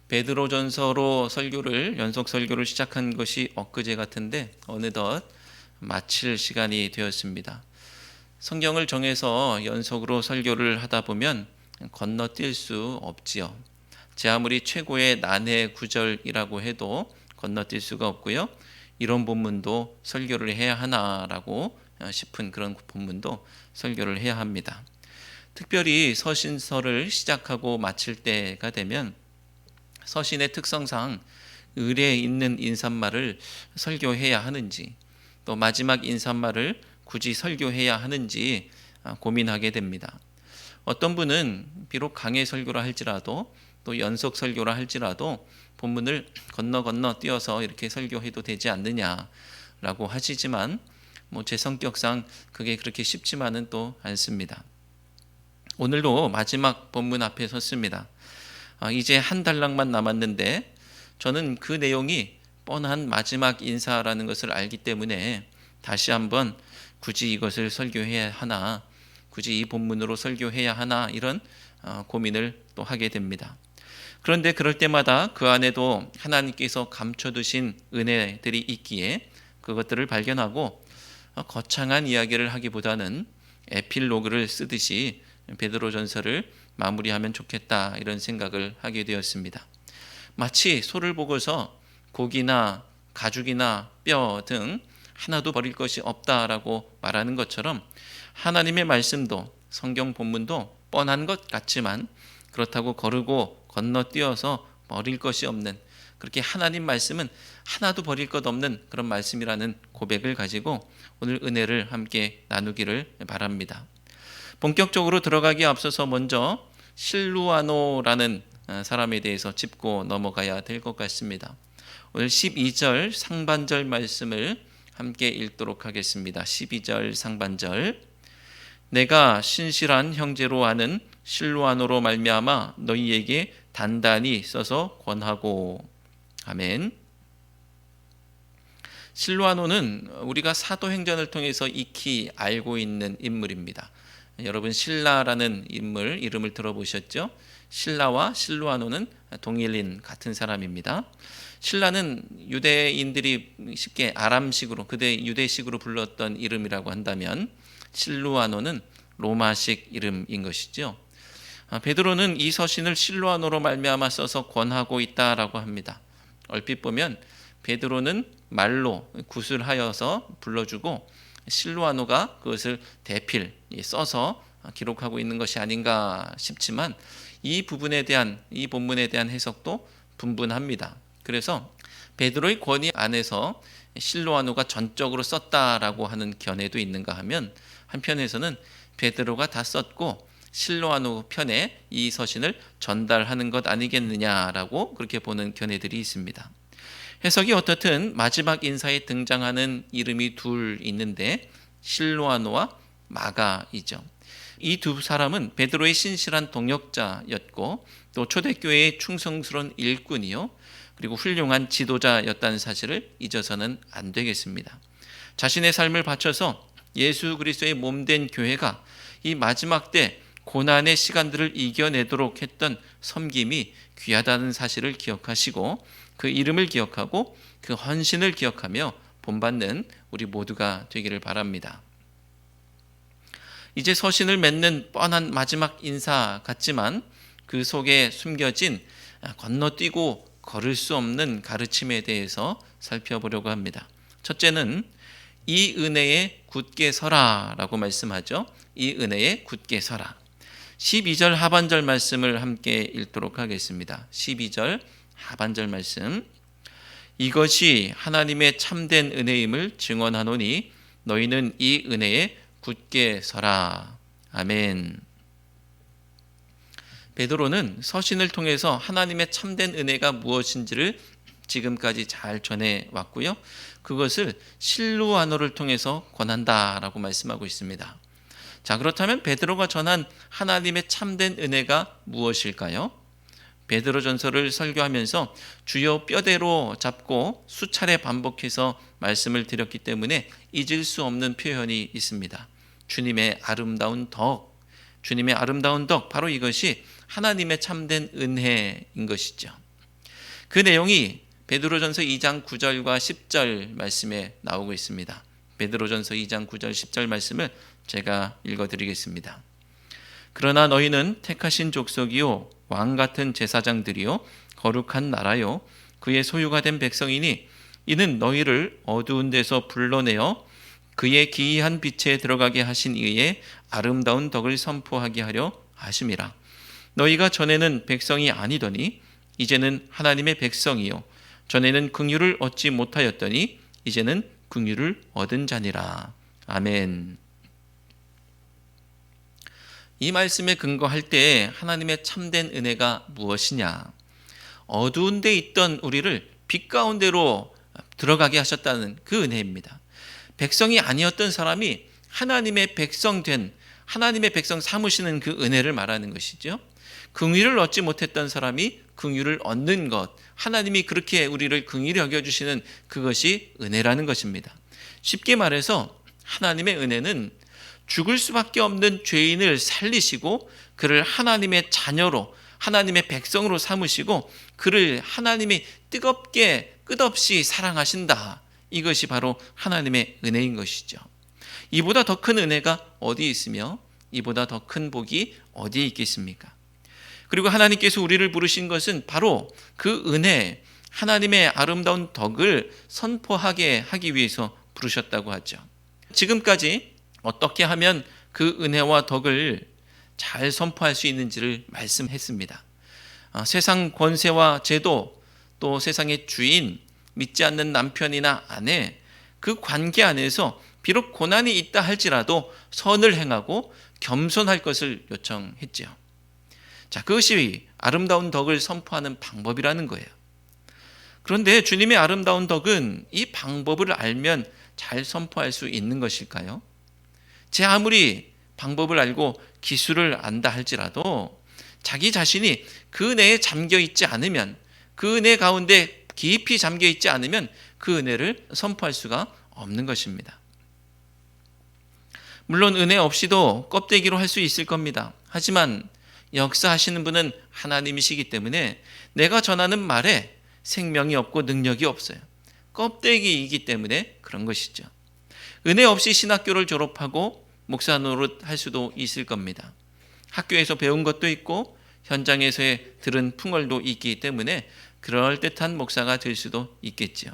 베드로전서로 연속 설교를 시작한 것이 엊그제 같은데 어느덧 마칠 시간이 되었습니다. 성경을 정해서 연속으로 설교를 하다 보면 건너뛸 수 없지요. 제 아무리 최고의 난해 구절이라고 해도 건너뛸 수가 없고요. 이런 본문도 설교를 해야 하나라고 싶은 그런 본문도 설교를 해야 합니다. 특별히 서신서를 시작하고 마칠 때가 되면 서신의 특성상 의례 있는 인사말을 설교해야 하는지, 또 마지막 인사말을 굳이 설교해야 하는지 고민하게 됩니다. 어떤 분은 비록 강해 설교라 할지라도 또 연속 설교라 할지라도 본문을 건너 띄어서 이렇게 설교해도 되지 않느냐라고 하시지만 제 성격상 그게 그렇게 쉽지만은 또 않습니다. 오늘도 마지막 본문 앞에 섰습니다. 이제 한 달락만 남았는데 저는 그 내용이 뻔한 마지막 인사라는 것을 알기 때문에 다시 한번 굳이 이것을 설교해야 하나, 굳이 이 본문으로 설교해야 하나 이런 고민을 또 하게 됩니다. 그런데 그럴 때마다 그 안에도 하나님께서 감춰두신 은혜들이 있기에 그것들을 발견하고 거창한 이야기를 하기보다는 에필로그를 쓰듯이 베드로전서를 마무리하면 좋겠다 이런 생각을 하게 되었습니다. 마치 소를 보고서 고기나 가죽이나 뼈 등 하나도 버릴 것이 없다라고 말하는 것처럼 하나님의 말씀도 성경 본문도 뻔한 것 같지만 그렇다고 거르고 건너뛰어서 버릴 것이 없는, 그렇게 하나님 말씀은 하나도 버릴 것 없는 그런 말씀이라는 고백을 가지고 오늘 은혜를 함께 나누기를 바랍니다. 본격적으로 들어가기 앞서서 먼저 실루아노라는 사람에 대해서 짚고 넘어가야 될 것 같습니다. 오늘 12절 상반절 말씀을 함께 읽도록 하겠습니다. 12절 상반절. 내가 신실한 형제로 아는 실루아노로 말미암아 너희에게 단단히 써서 권하고. 아멘. 실루아노는 우리가 사도행전을 통해서 익히 알고 있는 인물입니다. 여러분 신라라는 인물 이름을 들어보셨죠? 신라와 실루아노는 동일인 같은 사람입니다. 신라는 유대인들이 쉽게 아람식으로 그대 유대식으로 불렀던 이름이라고 한다면 실루아노는 로마식 이름인 것이죠. 베드로는 이 서신을 실루아노로 말미암아 써서 권하고 있다라고 합니다. 얼핏 보면 베드로는 말로 구술하여서 불러주고 실루아노가 그것을 대필 써서 기록하고 있는 것이 아닌가 싶지만 이 본문에 대한 해석도 분분합니다. 그래서 베드로의 권위 안에서 실루아노가 전적으로 썼다라고 하는 견해도 있는가 하면 한편에서는 베드로가 다 썼고 실루아노 편에 이 서신을 전달하는 것 아니겠느냐라고 그렇게 보는 견해들이 있습니다. 해석이 어떻든 마지막 인사에 등장하는 이름이 둘 있는데 실루아노와 마가이죠. 이 두 사람은 베드로의 신실한 동역자였고 또 초대교회의 충성스러운 일꾼이요 그리고 훌륭한 지도자였다는 사실을 잊어서는 안 되겠습니다. 자신의 삶을 바쳐서 예수 그리스도의 몸된 교회가 이 마지막 때 고난의 시간들을 이겨내도록 했던 섬김이 귀하다는 사실을 기억하시고 그 이름을 기억하고 그 헌신을 기억하며 본받는 우리 모두가 되기를 바랍니다. 이제 서신을 맺는 뻔한 마지막 인사 같지만 그 속에 숨겨진 건너뛰고 걸을 수 없는 가르침에 대해서 살펴보려고 합니다. 첫째는 이 은혜에 굳게 서라 라고 말씀하죠. 이 은혜에 굳게 서라. 12절 하반절 말씀을 함께 읽도록 하겠습니다. 12절 하반절 말씀. 이것이 하나님의 참된 은혜임을 증언하노니 너희는 이 은혜에 굳게 서라. 아멘. 베드로는 서신을 통해서 하나님의 참된 은혜가 무엇인지를 지금까지 잘 전해왔고요. 그것을 실루아노를 통해서 권한다라고 말씀하고 있습니다. 자, 그렇다면 베드로가 전한 하나님의 참된 은혜가 무엇일까요? 베드로전서를 설교하면서 주요 뼈대로 잡고 수차례 반복해서 말씀을 드렸기 때문에 잊을 수 없는 표현이 있습니다. 주님의 아름다운 덕, 주님의 아름다운 덕, 바로 이것이 하나님의 참된 은혜인 것이죠. 그 내용이 베드로전서 2장 9절과 10절 말씀에 나오고 있습니다. 베드로전서 2장 9절 10절 말씀을 제가 읽어드리겠습니다. 그러나 너희는 택하신 족속이요 왕 같은 제사장들이요 거룩한 나라요 그의 소유가 된 백성이니 이는 너희를 어두운 데서 불러내어 그의 기이한 빛에 들어가게 하신 이의 아름다운 덕을 선포하게 하려 하심이라. 너희가 전에는 백성이 아니더니 이제는 하나님의 백성이요 전에는 긍휼을 얻지 못하였더니 이제는 긍휼을 얻은 자니라. 아멘. 이 말씀에 근거할 때 하나님의 참된 은혜가 무엇이냐? 어두운 데 있던 우리를 빛 가운데로 들어가게 하셨다는 그 은혜입니다. 백성이 아니었던 사람이 하나님의 백성 된, 하나님의 백성 삼으시는 그 은혜를 말하는 것이죠. 긍휼을 얻지 못했던 사람이 긍휼을 얻는 것, 하나님이 그렇게 우리를 긍휼히 여겨주시는 그것이 은혜라는 것입니다. 쉽게 말해서 하나님의 은혜는 죽을 수밖에 없는 죄인을 살리시고 그를 하나님의 자녀로, 하나님의 백성으로 삼으시고 그를 하나님이 뜨겁게 끝없이 사랑하신다. 이것이 바로 하나님의 은혜인 것이죠. 이보다 더 큰 은혜가 어디 있으며 이보다 더 큰 복이 어디에 있겠습니까? 그리고 하나님께서 우리를 부르신 것은 바로 그 은혜, 하나님의 아름다운 덕을 선포하게 하기 위해서 부르셨다고 하죠. 지금까지 어떻게 하면 그 은혜와 덕을 잘 선포할 수 있는지를 말씀했습니다. 세상 권세와 제도, 또 세상의 주인, 믿지 않는 남편이나 아내, 그 관계 안에서 비록 고난이 있다 할지라도 선을 행하고 겸손할 것을 요청했지요. 자, 그것이 아름다운 덕을 선포하는 방법이라는 거예요. 그런데 주님의 아름다운 덕은 이 방법을 알면 잘 선포할 수 있는 것일까요? 제 아무리 방법을 알고 기술을 안다 할지라도 자기 자신이 그 은혜에 잠겨 있지 않으면, 그 은혜 가운데 깊이 잠겨 있지 않으면 그 은혜를 선포할 수가 없는 것입니다. 물론 은혜 없이도 껍데기로 할 수 있을 겁니다. 하지만 역사하시는 분은 하나님이시기 때문에 내가 전하는 말에 생명이 없고 능력이 없어요. 껍데기이기 때문에 그런 것이죠. 은혜 없이 신학교를 졸업하고 목사 노릇 할 수도 있을 겁니다. 학교에서 배운 것도 있고 현장에서의 들은 풍월도 있기 때문에 그럴듯한 목사가 될 수도 있겠죠.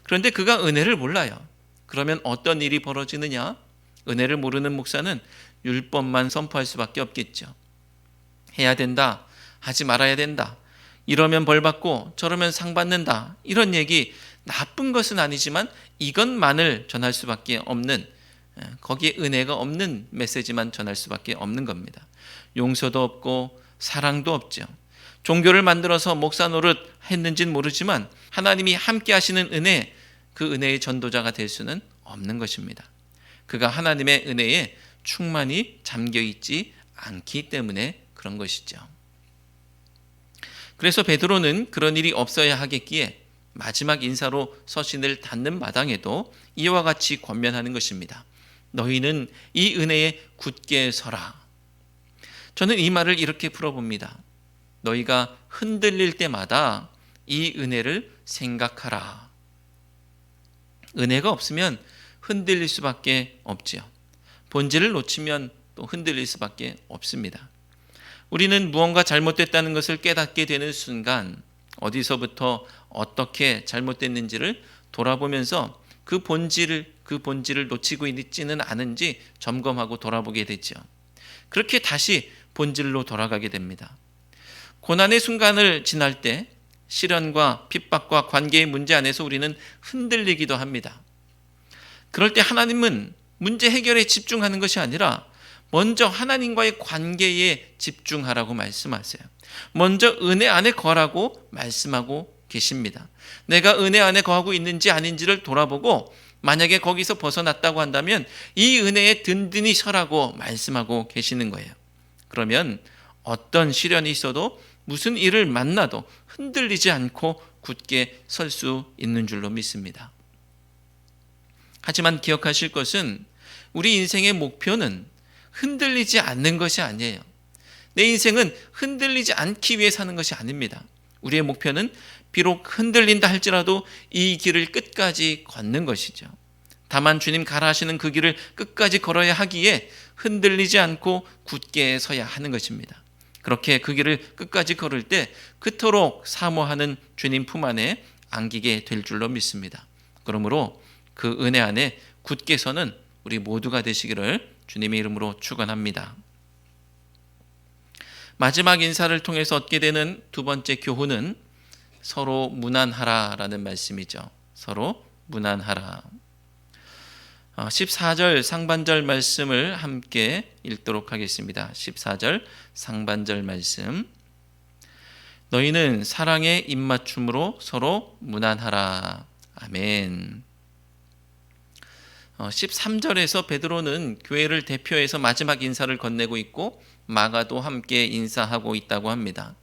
그런데 그가 은혜를 몰라요. 그러면 어떤 일이 벌어지느냐? 은혜를 모르는 목사는 율법만 선포할 수밖에 없겠죠. 해야 된다, 하지 말아야 된다, 이러면 벌 받고 저러면 상 받는다, 이런 얘기, 나쁜 것은 아니지만 이것만을 전할 수밖에 없는, 거기에 은혜가 없는 메시지만 전할 수밖에 없는 겁니다. 용서도 없고 사랑도 없죠. 종교를 만들어서 목사 노릇 했는지는 모르지만 하나님이 함께 하시는 은혜, 그 은혜의 전도자가 될 수는 없는 것입니다. 그가 하나님의 은혜에 충만히 잠겨 있지 않기 때문에 그런 것이죠. 그래서 베드로는 그런 일이 없어야 하겠기에 마지막 인사로 서신을 닫는 마당에도 이와 같이 권면하는 것입니다. 너희는 이 은혜에 굳게 서라. 저는 이 말을 이렇게 풀어봅니다. 너희가 흔들릴 때마다 이 은혜를 생각하라. 은혜가 없으면 흔들릴 수밖에 없지요. 본질을 놓치면 또 흔들릴 수밖에 없습니다. 우리는 무언가 잘못됐다는 것을 깨닫게 되는 순간 어디서부터 어떻게 잘못됐는지를 돌아보면서 그 본질을 놓치고 있지는 않은지 점검하고 돌아보게 되죠. 그렇게 다시 본질로 돌아가게 됩니다. 고난의 순간을 지날 때 시련과 핍박과 관계의 문제 안에서 우리는 흔들리기도 합니다. 그럴 때 하나님은 문제 해결에 집중하는 것이 아니라 먼저 하나님과의 관계에 집중하라고 말씀하세요. 먼저 은혜 안에 거하라고 말씀하고 계십니다. 내가 은혜 안에 거하고 있는지 아닌지를 돌아보고 만약에 거기서 벗어났다고 한다면 이 은혜에 든든히 서라고 말씀하고 계시는 거예요. 그러면 어떤 시련이 있어도 무슨 일을 만나도 흔들리지 않고 굳게 설 수 있는 줄로 믿습니다. 하지만 기억하실 것은 우리 인생의 목표는 흔들리지 않는 것이 아니에요. 내 인생은 흔들리지 않기 위해 사는 것이 아닙니다. 우리의 목표는 비록 흔들린다 할지라도 이 길을 끝까지 걷는 것이죠. 다만 주님 가라 하시는 그 길을 끝까지 걸어야 하기에 흔들리지 않고 굳게 서야 하는 것입니다. 그렇게 그 길을 끝까지 걸을 때 그토록 사모하는 주님 품 안에 안기게 될 줄로 믿습니다. 그러므로 그 은혜 안에 굳게 서는 우리 모두가 되시기를 주님의 이름으로 축원합니다. 마지막 인사를 통해서 얻게 되는 두 번째 교훈은 서로 무난하라라는 말씀이죠. 서로 무난하라. 14절 상반절 말씀을 함께 읽도록 하겠습니다. 14절 상반절 말씀. 너희는 사랑의 입맞춤으로 서로 무난하라. 아멘. 13절에서 베드로는 교회를 대표해서 마지막 인사를 건네고 있고 마가도 함께 인사하고 있다고 합니다.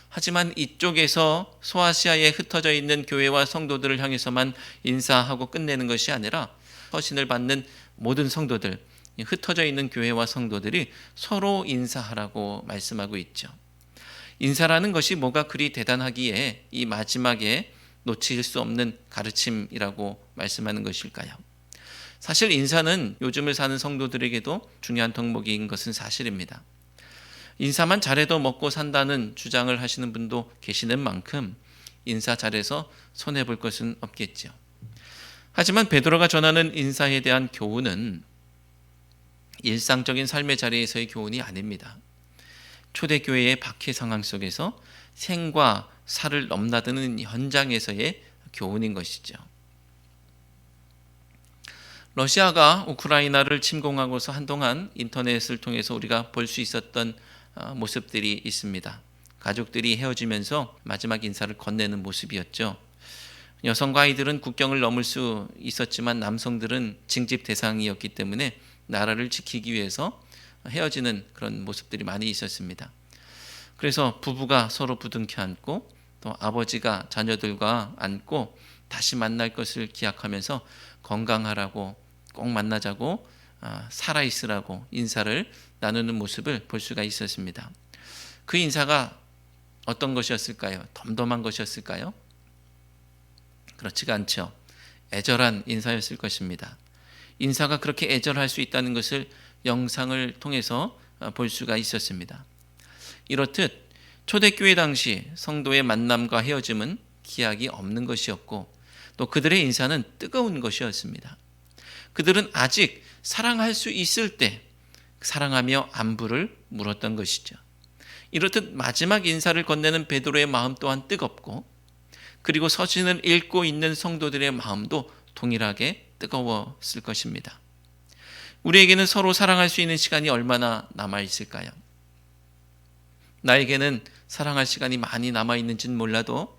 하지만 이쪽에서 소아시아에 흩어져 있는 교회와 성도들을 향해서만 인사하고 끝내는 것이 아니라 서신을 받는 모든 성도들, 흩어져 있는 교회와 성도들이 서로 인사하라고 말씀하고 있죠. 인사라는 것이 뭐가 그리 대단하기에 이 마지막에 놓칠 수 없는 가르침이라고 말씀하는 것일까요? 사실 인사는 요즘을 사는 성도들에게도 중요한 덕목인 것은 사실입니다. 인사만 잘해도 먹고 산다는 주장을 하시는 분도 계시는 만큼 인사 잘해서 손해볼 것은 없겠죠. 하지만 베드로가 전하는 인사에 대한 교훈은 일상적인 삶의 자리에서의 교훈이 아닙니다. 초대교회의 박해 상황 속에서 생과 사를 넘나드는 현장에서의 교훈인 것이죠. 러시아가 우크라이나를 침공하고서 한동안 인터넷을 통해서 우리가 볼 수 있었던 모습들이 있습니다. 가족들이 헤어지면서 마지막 인사를 건네는 모습이었죠. 여성과 아이들은 국경을 넘을 수 있었지만 남성들은 징집 대상이었기 때문에 나라를 지키기 위해서 헤어지는 그런 모습들이 많이 있었습니다. 그래서 부부가 서로 부둥켜 안고 또 아버지가 자녀들과 안고 다시 만날 것을 기약하면서 건강하라고 꼭 만나자고 살아있으라고 인사를 나누는 모습을 볼 수가 있었습니다. 그 인사가 어떤 것이었을까요? 덤덤한 것이었을까요? 그렇지가 않죠. 애절한 인사였을 것입니다. 인사가 그렇게 애절할 수 있다는 것을 영상을 통해서 볼 수가 있었습니다. 이렇듯 초대교회 당시 성도의 만남과 헤어짐은 기약이 없는 것이었고 또 그들의 인사는 뜨거운 것이었습니다. 그들은 아직 사랑할 수 있을 때 사랑하며 안부를 물었던 것이죠. 이렇듯 마지막 인사를 건네는 베드로의 마음 또한 뜨겁고 그리고 서신을 읽고 있는 성도들의 마음도 동일하게 뜨거웠을 것입니다. 우리에게는 서로 사랑할 수 있는 시간이 얼마나 남아 있을까요? 나에게는 사랑할 시간이 많이 남아 있는지는 몰라도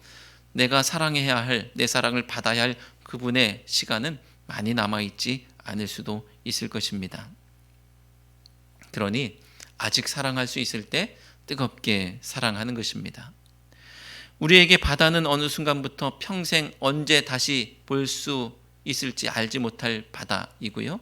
내가 사랑해야 할, 내 사랑을 받아야 할 그분의 시간은 많이 남아 있지 않을 수도 있을 것입니다. 그러니 아직 사랑할 수 있을 때 뜨겁게 사랑하는 것입니다. 우리에게 바다는 어느 순간부터 평생 언제 다시 볼 수 있을지 알지 못할 바다이고요.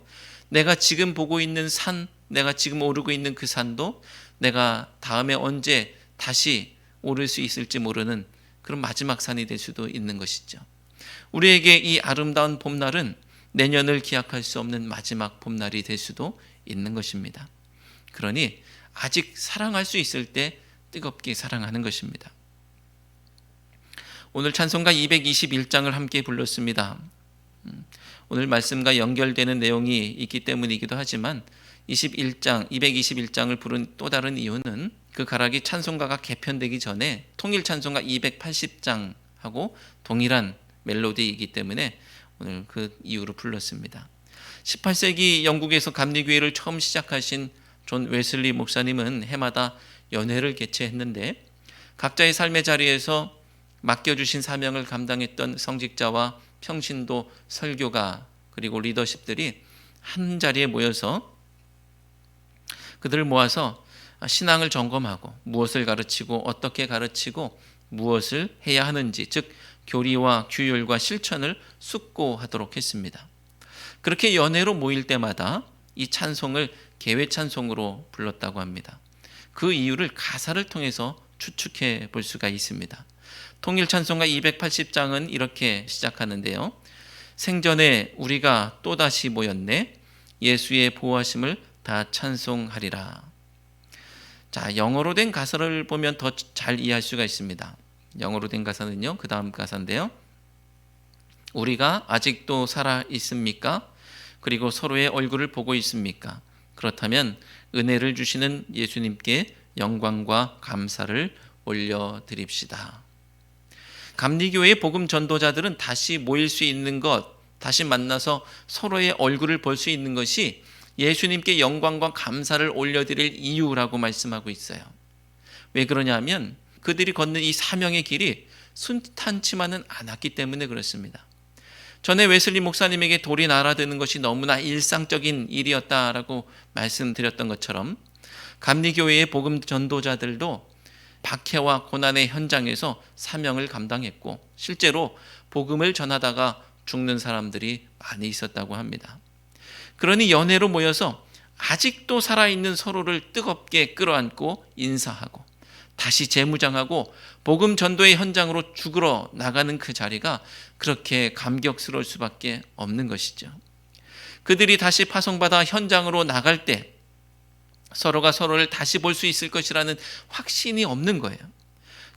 내가 지금 보고 있는 산, 내가 지금 오르고 있는 그 산도 내가 다음에 언제 다시 오를 수 있을지 모르는 그런 마지막 산이 될 수도 있는 것이죠. 우리에게 이 아름다운 봄날은 내년을 기약할 수 없는 마지막 봄날이 될 수도 있는 것입니다. 그러니 아직 사랑할 수 있을 때 뜨겁게 사랑하는 것입니다. 오늘 찬송가 221장을 함께 불렀습니다. 오늘 말씀과 연결되는 내용이 있기 때문이기도 하지만 221장을 부른 또 다른 이유는 그 가락이 찬송가가 개편되기 전에 통일 찬송가 280장하고 동일한 멜로디이기 때문에 오늘 그 이유로 불렀습니다. 18세기 영국에서 감리교회를 처음 시작하신 존 웨슬리 목사님은 해마다 연회를 개최했는데 각자의 삶의 자리에서 맡겨주신 사명을 감당했던 성직자와 평신도 설교가 그리고 리더십들이 한 자리에 모여서 그들을 모아서 신앙을 점검하고 무엇을 가르치고 어떻게 가르치고 무엇을 해야 하는지, 즉 교리와 규율과 실천을 숙고하도록 했습니다. 그렇게 연회로 모일 때마다 이 찬송을 개회 찬송으로 불렀다고 합니다. 그 이유를 가사를 통해서 추측해 볼 수가 있습니다. 통일 찬송가 280장은 이렇게 시작하는데요. 생전에 우리가 또다시 모였네, 예수의 보호하심을 다 찬송하리라. 자, 영어로 된 가사를 보면 더 잘 이해할 수가 있습니다. 영어로 된 가사는요, 그 다음 가사인데요. 우리가 아직도 살아 있습니까? 그리고 서로의 얼굴을 보고 있습니까? 그렇다면 은혜를 주시는 예수님께 영광과 감사를 올려드립시다. 감리교회의 복음 전도자들은 다시 모일 수 있는 것, 다시 만나서 서로의 얼굴을 볼 수 있는 것이 예수님께 영광과 감사를 올려드릴 이유라고 말씀하고 있어요. 왜 그러냐면 그들이 걷는 이 사명의 길이 순탄치만은 않았기 때문에 그렇습니다. 전에 웨슬리 목사님에게 돌이 날아드는 것이 너무나 일상적인 일이었다라고 말씀드렸던 것처럼 감리교회의 복음 전도자들도 박해와 고난의 현장에서 사명을 감당했고 실제로 복음을 전하다가 죽는 사람들이 많이 있었다고 합니다. 그러니 연회로 모여서 아직도 살아있는 서로를 뜨겁게 끌어안고 인사하고 다시 재무장하고 복음 전도의 현장으로 죽으러 나가는 그 자리가 그렇게 감격스러울 수밖에 없는 것이죠. 그들이 다시 파송받아 현장으로 나갈 때 서로가 서로를 다시 볼 수 있을 것이라는 확신이 없는 거예요.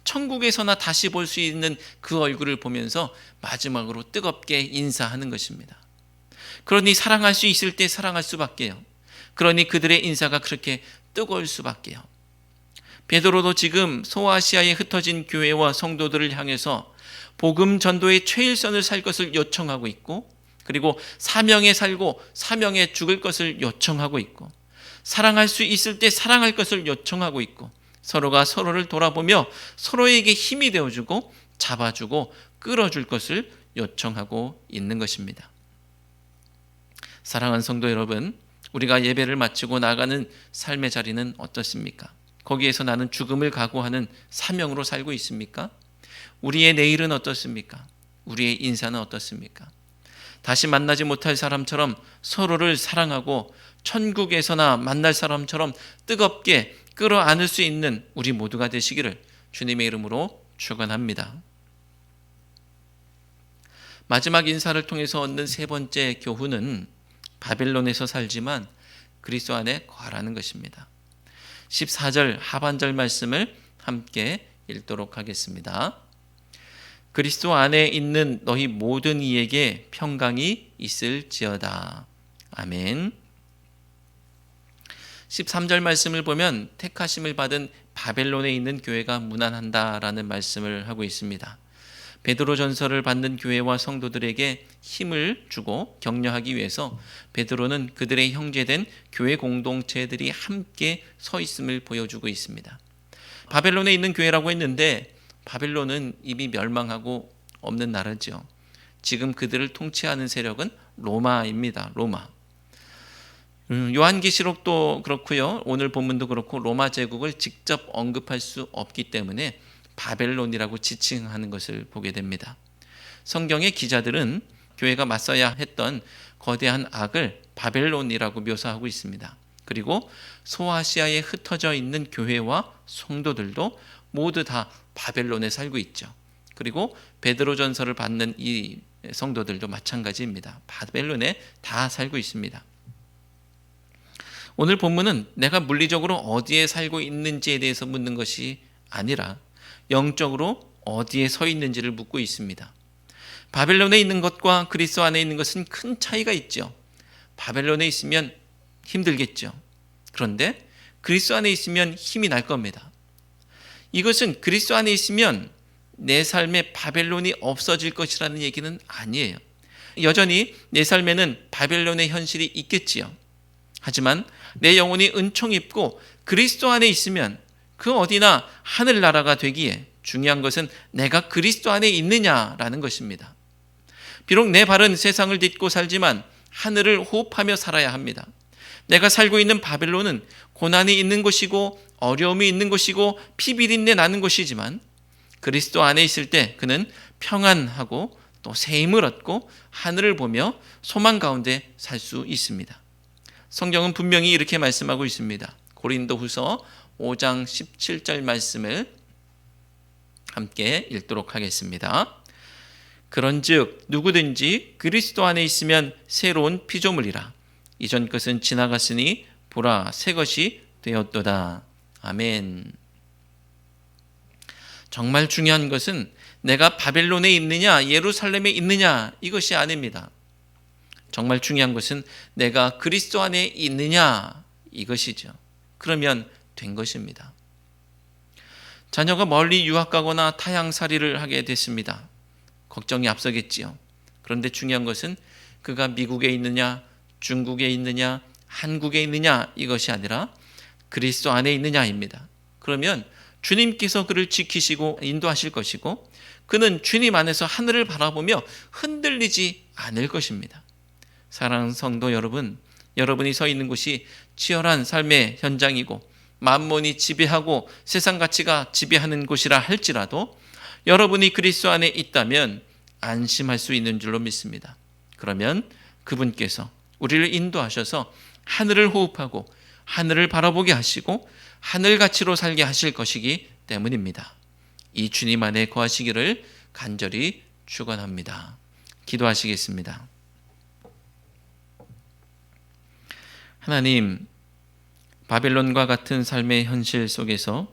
천국에서나 다시 볼 수 있는 그 얼굴을 보면서 마지막으로 뜨겁게 인사하는 것입니다. 그러니 사랑할 수 있을 때 사랑할 수밖에요. 그러니 그들의 인사가 그렇게 뜨거울 수밖에요. 베드로도 지금 소아시아에 흩어진 교회와 성도들을 향해서 복음 전도의 최일선을 살 것을 요청하고 있고, 그리고 사명에 살고 사명에 죽을 것을 요청하고 있고, 사랑할 수 있을 때 사랑할 것을 요청하고 있고, 서로가 서로를 돌아보며 서로에게 힘이 되어주고 잡아주고 끌어줄 것을 요청하고 있는 것입니다. 사랑하는 성도 여러분, 우리가 예배를 마치고 나가는 삶의 자리는 어떻습니까? 거기에서 나는 죽음을 각오하는 사명으로 살고 있습니까? 우리의 내일은 어떻습니까? 우리의 인사는 어떻습니까? 다시 만나지 못할 사람처럼 서로를 사랑하고 천국에서나 만날 사람처럼 뜨겁게 끌어안을 수 있는 우리 모두가 되시기를 주님의 이름으로 축원합니다. 마지막 인사를 통해서 얻는 세 번째 교훈은 바벨론에서 살지만 그리스도 안에 거하라는 것입니다. 14절 하반절 말씀을 함께 읽도록 하겠습니다. 그리스도 안에 있는 너희 모든 이에게 평강이 있을지어다. 아멘. 13절 말씀을 보면 택하심을 받은 바벨론에 있는 교회가 무난한다라는 말씀을 하고 있습니다. 베드로 전서를 받는 교회와 성도들에게 힘을 주고 격려하기 위해서 베드로는 그들의 형제된 교회 공동체들이 함께 서 있음을 보여주고 있습니다. 바벨론에 있는 교회라고 했는데 바벨론은 이미 멸망하고 없는 나라죠. 지금 그들을 통치하는 세력은 로마입니다. 로마. 요한계시록도 그렇고요. 오늘 본문도 그렇고 로마 제국을 직접 언급할 수 없기 때문에 바벨론이라고 지칭하는 것을 보게 됩니다. 성경의 기자들은 교회가 맞서야 했던 거대한 악을 바벨론이라고 묘사하고 있습니다. 그리고 소아시아에 흩어져 있는 교회와 성도들도 모두 다 바벨론에 살고 있죠. 그리고 베드로전서를 받는 이 성도들도 마찬가지입니다. 바벨론에 다 살고 있습니다. 오늘 본문은 내가 물리적으로 어디에 살고 있는지에 대해서 묻는 것이 아니라 영적으로 어디에 서 있는지를 묻고 있습니다. 바벨론에 있는 것과 그리스도 안에 있는 것은 큰 차이가 있죠. 바벨론에 있으면 힘들겠죠. 그런데 그리스도 안에 있으면 힘이 날 겁니다. 이것은 그리스도 안에 있으면 내 삶에 바벨론이 없어질 것이라는 얘기는 아니에요. 여전히 내 삶에는 바벨론의 현실이 있겠지요. 하지만 내 영혼이 은총 입고 그리스도 안에 있으면 그 어디나 하늘나라가 되기에 중요한 것은 내가 그리스도 안에 있느냐라는 것입니다. 비록 내 발은 세상을 딛고 살지만 하늘을 호흡하며 살아야 합니다. 내가 살고 있는 바벨론은 고난이 있는 곳이고 어려움이 있는 곳이고 피비린내 나는 곳이지만 그리스도 안에 있을 때 그는 평안하고 또 새 힘을 얻고 하늘을 보며 소망 가운데 살 수 있습니다. 성경은 분명히 이렇게 말씀하고 있습니다. 고린도후서 5장 17절 말씀을 함께 읽도록 하겠습니다. 그런즉 누구든지 그리스도 안에 있으면 새로운 피조물이라. 이전 것은 지나갔으니 보라 새 것이 되었도다. 아멘. 정말 중요한 것은 내가 바벨론에 있느냐 예루살렘에 있느냐 이것이 아닙니다. 정말 중요한 것은 내가 그리스도 안에 있느냐 이것이죠. 그러면 된 것입니다. 자녀가 멀리 유학 가거나 타향살이를 하게 됐습니다. 걱정이 앞서겠지요. 그런데 중요한 것은 그가 미국에 있느냐 중국에 있느냐 한국에 있느냐 이것이 아니라 그리스도 안에 있느냐입니다. 그러면 주님께서 그를 지키시고 인도하실 것이고 그는 주님 안에서 하늘을 바라보며 흔들리지 않을 것입니다. 사랑하는 성도 여러분, 여러분이 서 있는 곳이 치열한 삶의 현장이고 만몬이 지배하고 세상 가치가 지배하는 곳이라 할지라도 여러분이 그리스도 안에 있다면 안심할 수 있는 줄로 믿습니다. 그러면 그분께서 우리를 인도하셔서 하늘을 호흡하고 하늘을 바라보게 하시고 하늘 가치로 살게 하실 것이기 때문입니다. 이 주님 안에 거하시기를 간절히 축원합니다. 기도하시겠습니다. 하나님, 바벨론과 같은 삶의 현실 속에서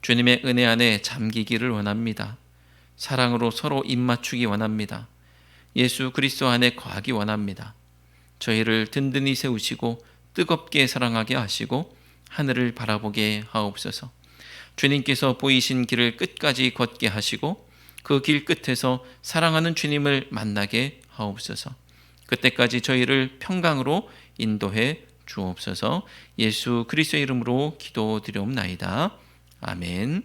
주님의 은혜 안에 잠기기를 원합니다. 사랑으로 서로 입맞추기 원합니다. 예수 그리스도 안에 거하기 원합니다. 저희를 든든히 세우시고 뜨겁게 사랑하게 하시고 하늘을 바라보게 하옵소서. 주님께서 보이신 길을 끝까지 걷게 하시고 그 길 끝에서 사랑하는 주님을 만나게 하옵소서. 그때까지 저희를 평강으로 인도해 주옵소서. 예수 그리스도의 이름으로 기도드리옵나이다. 아멘.